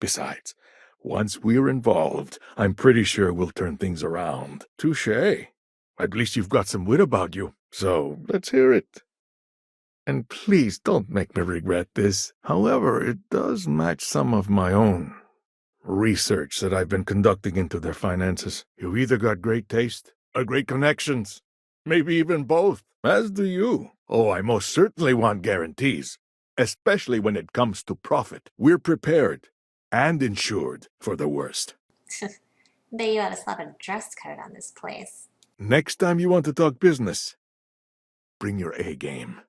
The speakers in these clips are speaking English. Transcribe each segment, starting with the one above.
Besides, once we're involved, I'm pretty sure we'll turn things around. Touché. At least you've got some wit about you, so let's hear it. And please don't make me regret this. However, it does match some of my own research that I've been conducting into their finances. You've either got great taste or great connections. Maybe even both. As do you. Oh, I most certainly want guarantees. Especially when it comes to profit. We're prepared and insured for the worst. Bet you ought to slap a dress code on this place. Next time you want to talk business, bring your A game.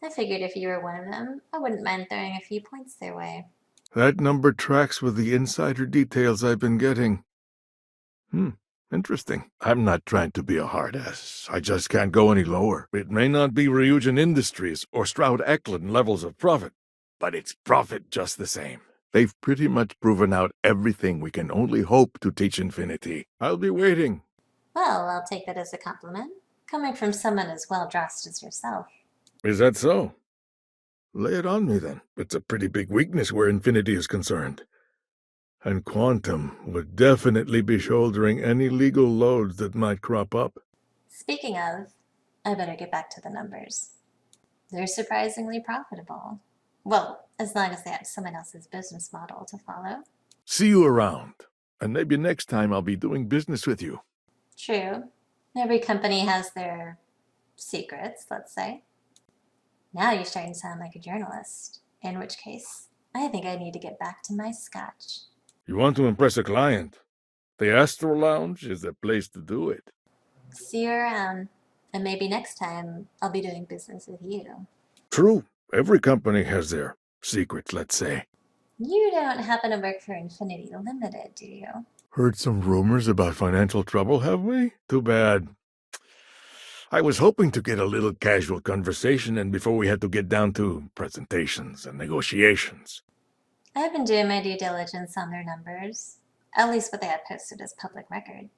I figured if you were one of them, I wouldn't mind throwing a few points their way. That number tracks with the insider details I've been getting. Interesting. I'm not trying to be a hard ass. I just can't go any lower. It may not be Ryujin Industries or Stroud-Eklund levels of profit, but it's profit just the same. They've pretty much proven out everything we can only hope to teach Infinity. I'll be waiting. Well, I'll take that as a compliment, coming from someone as well-dressed as yourself. Is that so? Lay it on me, then. It's a pretty big weakness where Infinity is concerned. And Quantum would definitely be shouldering any legal loads that might crop up. Speaking of, I better get back to the numbers. They're surprisingly profitable. Well, as long as they have someone else's business model to follow. See you around. And maybe next time I'll be doing business with you. True. Every company has their secrets, let's say. Now you're starting to sound like a journalist, in which case, I think I need to get back to my scotch. You want to impress a client? The Astro Lounge is the place to do it. See you around, and maybe next time I'll be doing business with you. True. Every company has their secrets, let's say. You don't happen to work for Infinity Limited, do you? Heard some rumors about financial trouble, have we? Too bad. I was hoping to get a little casual conversation and before we had to get down to presentations and negotiations. I've been doing my due diligence on their numbers, at least what they have posted as public record.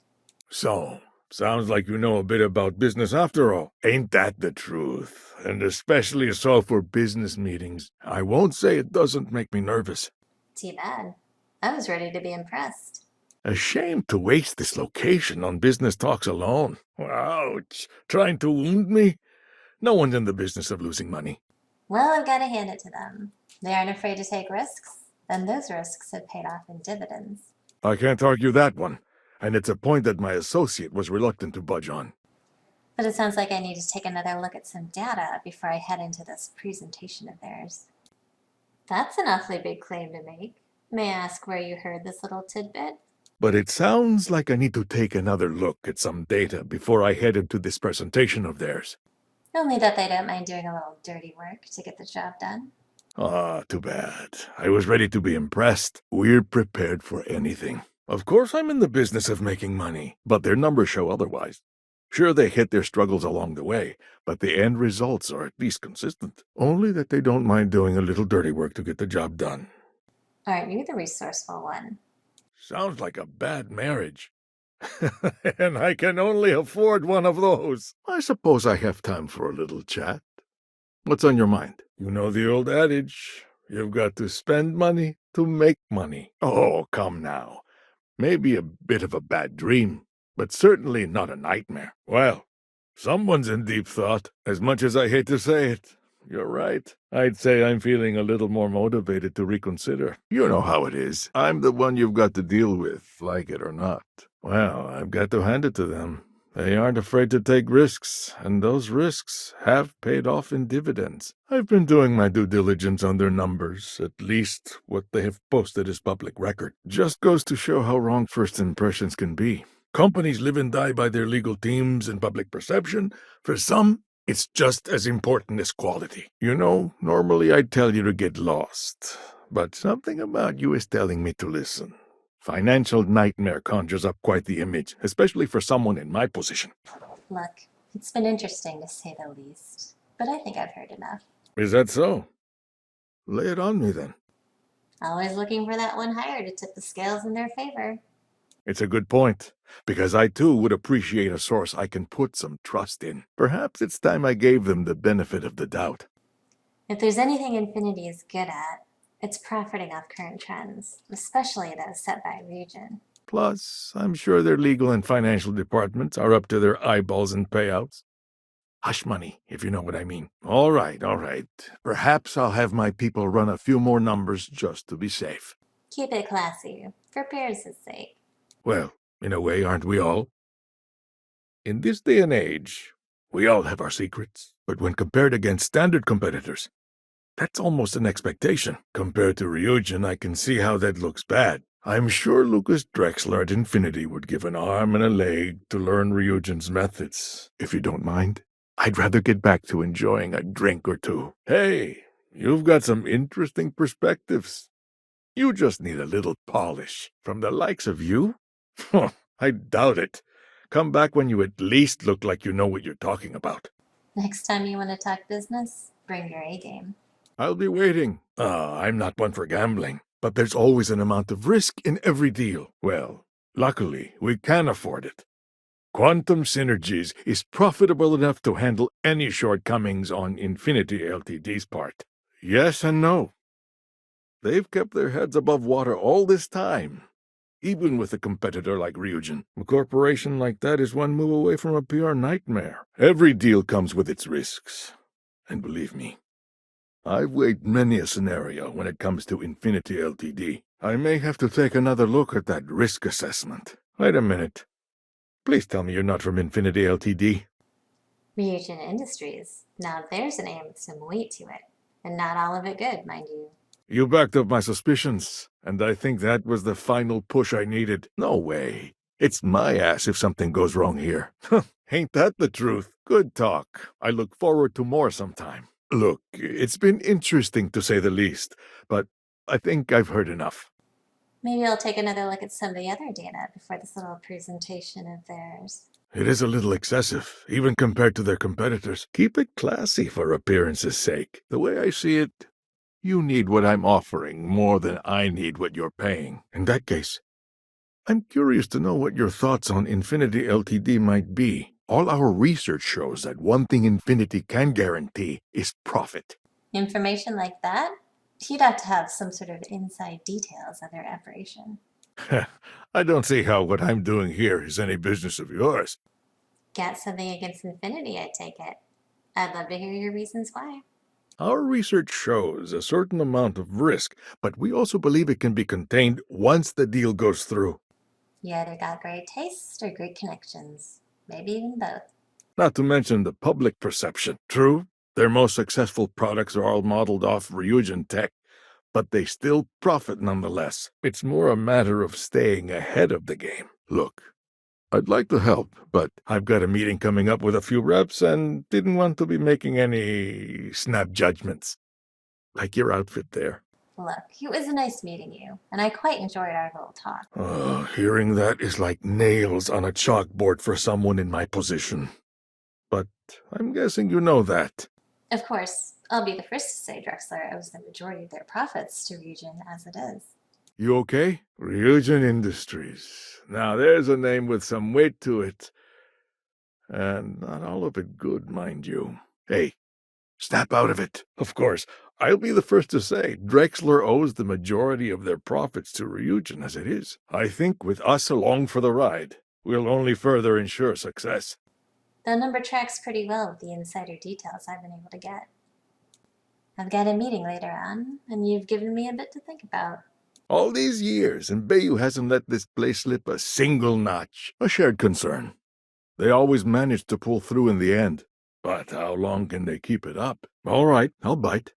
So, sounds like you know a bit about business after all. Ain't that the truth? And especially so for business meetings. I won't say it doesn't make me nervous. Too bad. I was ready to be impressed. A shame to waste this location on business talks alone. Ouch. Trying to wound me? No one's in the business of losing money. Well, I've got to hand it to them. They aren't afraid to take risks, and those risks have paid off in dividends. I can't argue that one. And it's a point that my associate was reluctant to budge on. But it sounds like I need to take another look at some data before I head into this presentation of theirs. That's an awfully big claim to make. May I ask where you heard this little tidbit? But it sounds like I need to take another look at some data before I head into this presentation of theirs. Only that they don't mind doing a little dirty work to get the job done. Ah, too bad. I was ready to be impressed. We're prepared for anything. Of course I'm in the business of making money, but their numbers show otherwise. Sure, they hit their struggles along the way, but the end results are at least consistent. Only that they don't mind doing a little dirty work to get the job done. Aren't you the resourceful one? Sounds like a bad marriage. And I can only afford one of those. I suppose I have time for a little chat. What's on your mind? You know the old adage, you've got to spend money to make money. Oh, come now. Maybe a bit of a bad dream, but certainly not a nightmare. Well, someone's in deep thought, as much as I hate to say it. You're right. I'd say I'm feeling a little more motivated to reconsider. You know how it is. I'm the one you've got to deal with, like it or not. Well, I've got to hand it to them. They aren't afraid to take risks, and those risks have paid off in dividends. I've been doing my due diligence on their numbers, at least what they have posted as public record. Just goes to show how wrong first impressions can be. Companies live and die by their legal teams and public perception. For some, it's just as important as quality. You know, normally I'd tell you to get lost, but something about you is telling me to listen. Financial nightmare conjures up quite the image, especially for someone in my position. Look, it's been interesting to say the least, but I think I've heard enough. Is that so? Lay it on me, then. Always looking for that one hire to tip the scales in their favor. It's a good point, because I too would appreciate a source I can put some trust in. Perhaps it's time I gave them the benefit of the doubt. If there's anything Infinity is good at, It's profiting off current trends, especially those set by region. Plus, I'm sure their legal and financial departments are up to their eyeballs in payouts. Hush money, if you know what I mean. All right, all right. Perhaps I'll have my people run a few more numbers just to be safe. Keep it classy, for Pierce's sake. Well, in a way, aren't we all? In this day and age, we all have our secrets, but when compared against standard competitors, that's almost an expectation. Compared to Ryujin, I can see how that looks bad. I'm sure Lucas Drexler at Infinity would give an arm and a leg to learn Ryujin's methods. If you don't mind, I'd rather get back to enjoying a drink or two. Hey, you've got some interesting perspectives. You just need a little polish. From the likes of you? I doubt it. Come back when you at least look like you know what you're talking about. Next time you want to talk business, bring your A game. I'll be waiting. I'm not one for gambling, but there's always an amount of risk in every deal. Well, luckily, we can afford it. Quantum Synergies is profitable enough to handle any shortcomings on Infinity Ltd's part. Yes and no. They've kept their heads above water all this time, even with a competitor like Ryujin. A corporation like that is one move away from a PR nightmare. Every deal comes with its risks. And believe me, I've weighed many a scenario when it comes to Infinity Ltd. I may have to take another look at that risk assessment. Wait a minute. Please tell me you're not from Infinity Ltd. Ryujin Industries. Now there's a name with some weight to it. And not all of it good, mind you. You backed up my suspicions, and I think that was the final push I needed. No way. It's my ass if something goes wrong here. Ain't that the truth? Good talk. I look forward to more sometime. Look, it's been interesting to say the least, but I think I've heard enough. Maybe I'll take another look at some of the other data before this little presentation of theirs. It is a little excessive, even compared to their competitors. Keep it classy for appearance's sake. The way I see it, you need what I'm offering more than I need what you're paying. In that case, I'm curious to know what your thoughts on Infinity Ltd might be. All our research shows that one thing Infinity can guarantee is profit. Information like that? You'd have to have some sort of inside details of their operation. I don't see how what I'm doing here is any business of yours. Got something against Infinity, I take it. I'd love to hear your reasons why. Our research shows a certain amount of risk, but we also believe it can be contained once the deal goes through. You either got great taste or great connections. Maybe even both. Not to mention the public perception. True, their most successful products are all modeled off Ryujin tech, but they still profit nonetheless. It's more a matter of staying ahead of the game. Look, I'd like to help, but I've got a meeting coming up with a few reps and didn't want to be making any snap judgments. Like your outfit there. Look, it was nice meeting you, and I quite enjoyed our little talk. Hearing that is like nails on a chalkboard for someone in my position. But I'm guessing you know that. Of course, I'll be the first to say Drexler owes the majority of their profits to Region as it is. You okay? Ryujin Industries. Now there's a name with some weight to it. And not all of it good, mind you. Hey, snap out of it. Of course, I'll be the first to say Drexler owes the majority of their profits to Ryujin as it is. I think with us along for the ride, we'll only further ensure success. The number tracks pretty well with the insider details I've been able to get. I've got a meeting later on, and you've given me a bit to think about. All these years, and Bayou hasn't let this place slip a single notch. A shared concern. They always manage to pull through in the end. But how long can they keep it up? All right, I'll bite.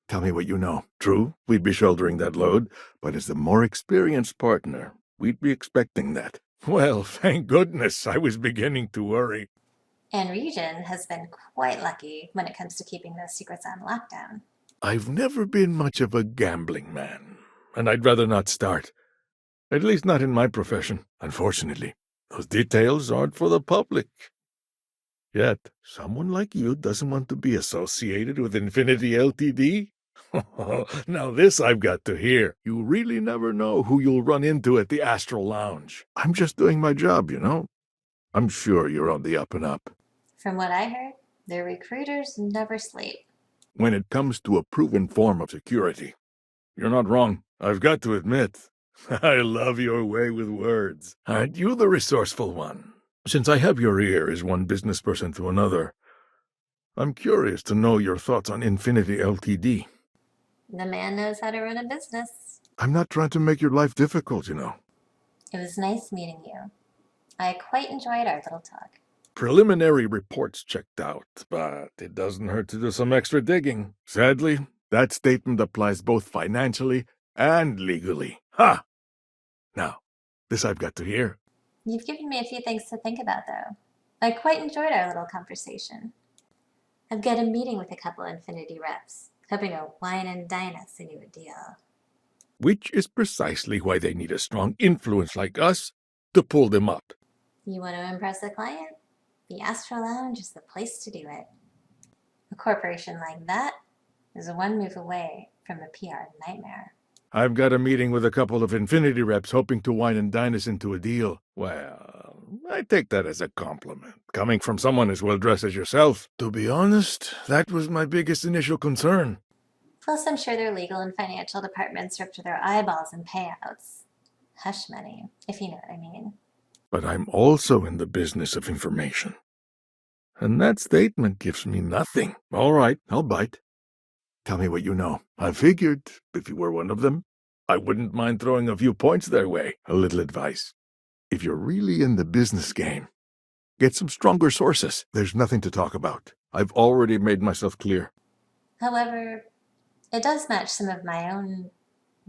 Tell me what you know. True, we'd be shouldering that load, but as the more experienced partner, we'd be expecting that. Well, thank goodness, I was beginning to worry. And Region has been quite lucky when it comes to keeping those secrets on lockdown. I've never been much of a gambling man, and I'd rather not start. At least not in my profession, unfortunately. Those details aren't for the public. Yet, someone like you doesn't want to be associated with Infinity Ltd? Now this I've got to hear. You really never know who you'll run into at the Astral Lounge. I'm just doing my job, you know. I'm sure you're on the up and up. From what I heard, their recruiters never sleep. When it comes to a proven form of security, You're not wrong. I've got to admit, I love your way with words. Aren't you the resourceful one? Since I have your ear as one business person to another, I'm curious to know your thoughts on Infinity Ltd. The man knows how to run a business. I'm not trying to make your life difficult, you know. It was nice meeting you. I quite enjoyed our little talk. Preliminary reports checked out, but it doesn't hurt to do some extra digging. Sadly, that statement applies both financially and legally. Ha! Now, this I've got to hear. You've given me a few things to think about, though. I quite enjoyed our little conversation. I've got a meeting with a couple Infinity reps, hoping to wine and dine us into a deal. Which is precisely why they need a strong influence like us to pull them up. You want to impress a client? The Astro Lounge is the place to do it. A corporation like that is one move away from a PR nightmare. I've got a meeting with a couple of Infinity reps hoping to wine and dine us into a deal. Well, I take that as a compliment, coming from someone as well-dressed as yourself. To be honest, that was my biggest initial concern. Plus, I'm sure their legal and financial departments are up to their eyeballs in payouts. Hush money, if you know what I mean. But I'm also in the business of information. And that statement gives me nothing. All right, I'll bite. Tell me what you know. I figured, if you were one of them, I wouldn't mind throwing a few points their way. A little advice. If you're really in the business game, get some stronger sources. There's nothing to talk about. I've already made myself clear. However, it does match some of my own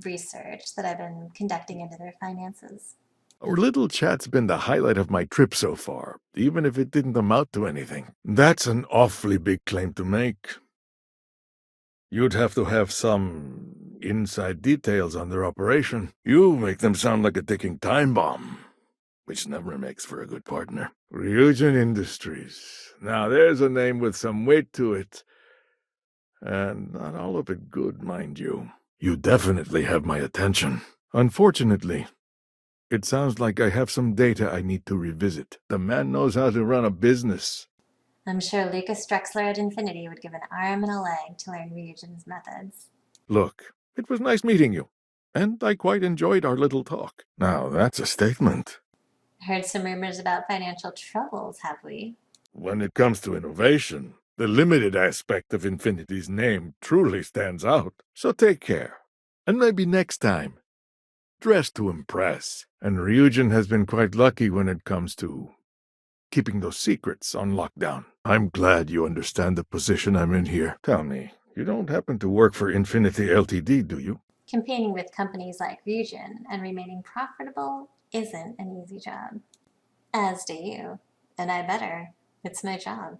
research that I've been conducting into their finances. Our little chat's been the highlight of my trip so far, even if it didn't amount to anything. That's an awfully big claim to make. You'd have to have some inside details on their operation. You make them sound like a ticking time bomb, which never makes for a good partner. Ryujin Industries. Now there's a name with some weight to it. And not all of it good, mind you. You definitely have my attention. Unfortunately, it sounds like I have some data I need to revisit. The man knows how to run a business. I'm sure Lucas Drexler at Infinity would give an arm and a leg to learn Ryujin's methods. Look, it was nice meeting you, and I quite enjoyed our little talk. Now, that's a statement. Heard some rumors about financial troubles, have we? When it comes to innovation, the limited aspect of Infinity's name truly stands out. So take care, and maybe next time, dress to impress. And Ryujin has been quite lucky when it comes to keeping those secrets on lockdown. I'm glad you understand the position I'm in here. Tell me, you don't happen to work for Infinity Ltd, do you? Competing with companies like Ryujin and remaining profitable isn't an easy job. As do you. And I better. It's my job.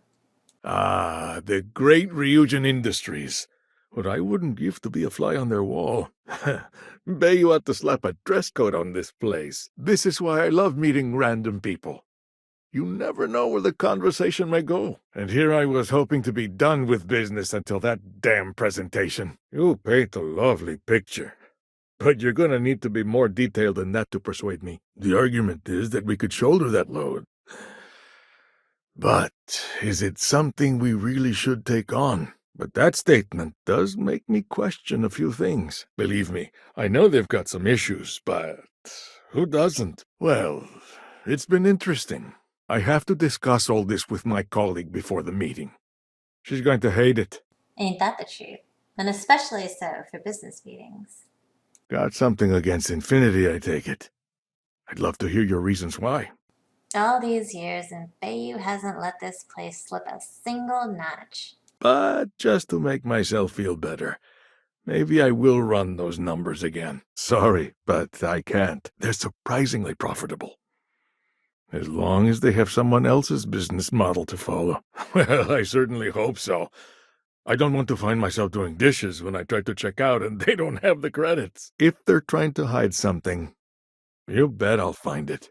Ah, the great Ryujin Industries. What I wouldn't give to be a fly on their wall. Bay, you ought to slap a dress code on this place. This is why I love meeting random people. You never know where the conversation may go. And here I was hoping to be done with business until that damn presentation. You paint a lovely picture. But you're gonna need to be more detailed than that to persuade me. The argument is that we could shoulder that load. But is it something we really should take on? But that statement does make me question a few things. Believe me, I know they've got some issues, but who doesn't? Well, it's been interesting. I have to discuss all this with my colleague before the meeting. She's going to hate it. Ain't that the truth? And especially so for business meetings. Got something against Infinity, I take it. I'd love to hear your reasons why. All these years, and Bayou hasn't let this place slip a single notch. But just to make myself feel better, maybe I will run those numbers again. Sorry, but I can't. They're surprisingly profitable. As long as they have someone else's business model to follow. Well, I certainly hope so. I don't want to find myself doing dishes when I try to check out and they don't have the credits. If they're trying to hide something, you bet I'll find it.